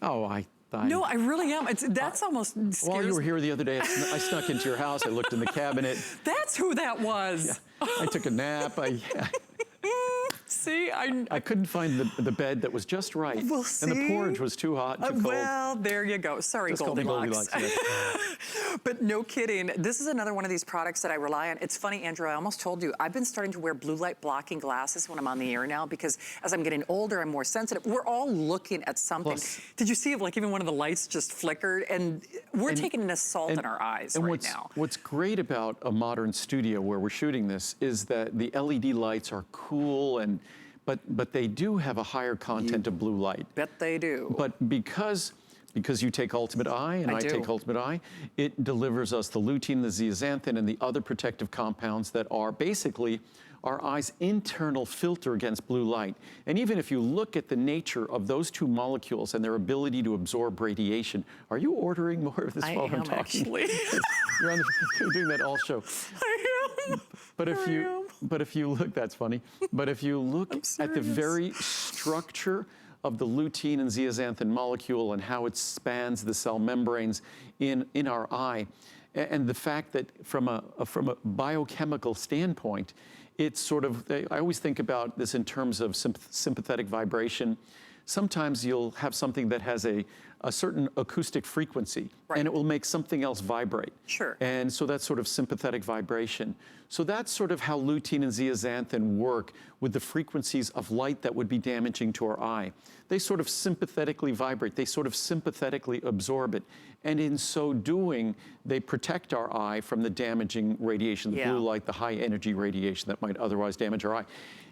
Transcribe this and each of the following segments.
Oh, No, I really am. That's almost scares While you were me. here the other day, I snuck into your house. I looked in the cabinet. That's who that was. Yeah, I took a nap. See, I couldn't find the bed that was just right. Well, and the porridge was too hot, too cold. Well, there you go. Sorry, Just call me Goldilocks. Goldilocks. But no kidding. This is another one of these products that I rely on. It's funny, Andrew, I almost told you, I've been starting to wear blue light blocking glasses when I'm on the air now because as I'm getting older, I'm more sensitive. We're all looking at something. Plus, did you see if like even one of the lights just flickered? And we're taking an assault on our eyes right now. What's great about a modern studio where we're shooting this is that the LED lights are cool but they do have a higher content of blue light. Bet they do. But because you take Ultimate Eye and I take Ultimate Eye, it delivers us the lutein, the zeaxanthin, and the other protective compounds that are basically our eye's internal filter against blue light. And even if you look at the nature of those two molecules and their ability to absorb radiation, are you ordering more of this while I'm talking? Actually. You're doing that all show. I am. But if you look, that's funny. But if you look at the very structure of the lutein and zeaxanthin molecule and how it spans the cell membranes in our eye, and the fact that from a biochemical standpoint, it's sort of, I always think about this in terms of sympathetic vibration. Sometimes you'll have something that has a certain acoustic frequency, and it will make something else vibrate. Sure. And so that's sort of sympathetic vibration. So that's sort of how lutein and zeaxanthin work with the frequencies of light that would be damaging to our eye. They sort of sympathetically vibrate. They sort of sympathetically absorb it. And in so doing, they protect our eye from the damaging radiation, the blue light, the high energy radiation that might otherwise damage our eye.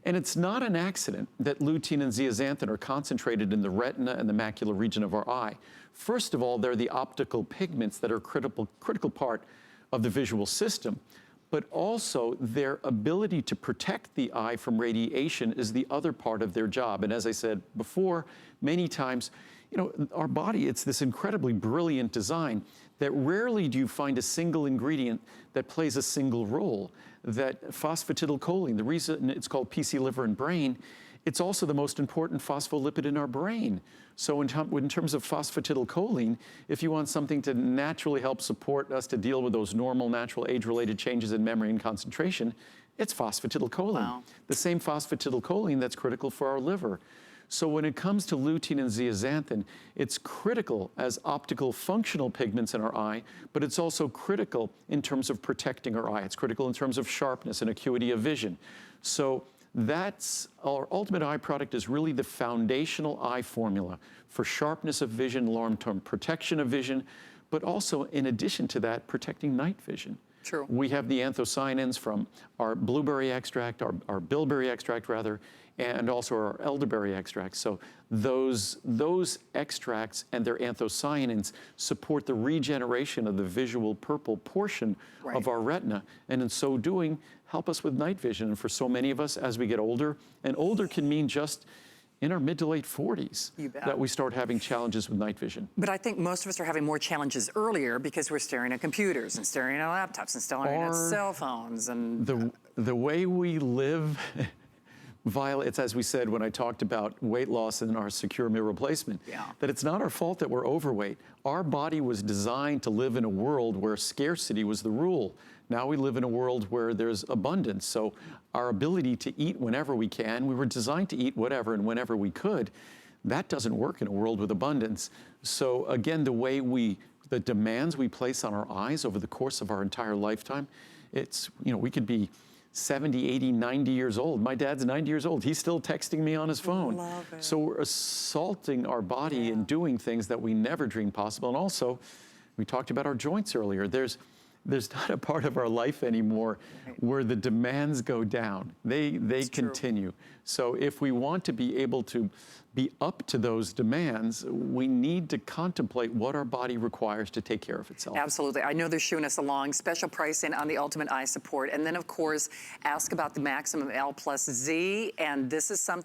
And it's not an accident that lutein and zeaxanthin are concentrated in the retina and the macular region of our eye. First of all, they're the optical pigments that are a critical part of the visual system. But also their ability to protect the eye from radiation is the other part of their job. And as I said before, many times, you know, our body, it's this incredibly brilliant design that rarely do you find a single ingredient that plays a single role. That phosphatidylcholine, the reason it's called PC liver and brain, it's also the most important phospholipid in our brain. So in terms of phosphatidylcholine, if you want something to naturally help support us to deal with those normal natural age-related changes in memory and concentration, it's phosphatidylcholine. Wow. The same phosphatidylcholine that's critical for our liver. So when it comes to lutein and zeaxanthin, it's critical as optical functional pigments in our eye, but it's also critical in terms of protecting our eye. It's critical in terms of sharpness and acuity of vision. So that's our Ultimate Eye product is really the foundational eye formula for sharpness of vision, long-term protection of vision, but also in addition to that, protecting night vision. True. We have the anthocyanins from our blueberry extract, our bilberry extract rather, and also our elderberry extract. So those extracts and their anthocyanins support the regeneration of the visual purple portion of our retina, and in so doing, help us with night vision. And for so many of us, as we get older, and older can mean just in our mid to late 40s that we start having challenges with night vision. But I think most of us are having more challenges earlier because we're staring at computers and staring at laptops and staring at cell phones. And the way we live violates, as we said when I talked about weight loss and our secure meal replacement, that it's not our fault that we're overweight. Our body was designed to live in a world where scarcity was the rule. Now we live in a world where there's abundance. So our ability to eat whenever we can, we were designed to eat whatever and whenever we could. That doesn't work in a world with abundance. So again, the demands we place on our eyes over the course of our entire lifetime, it's, you know, we could be 70, 80, 90 years old. My dad's 90 years old. He's still texting me on his phone. Love it. So we're assaulting our body and doing things that we never dreamed possible. And also, we talked about our joints earlier. There's not a part of our life anymore where the demands go down. They continue. So if we want to be able to be up to those demands, we need to contemplate what our body requires to take care of itself. Absolutely. I know they're shooing us along. Special pricing on the Ultimate Eye Support. And then, of course, ask about the Maximum L plus Z. And this is something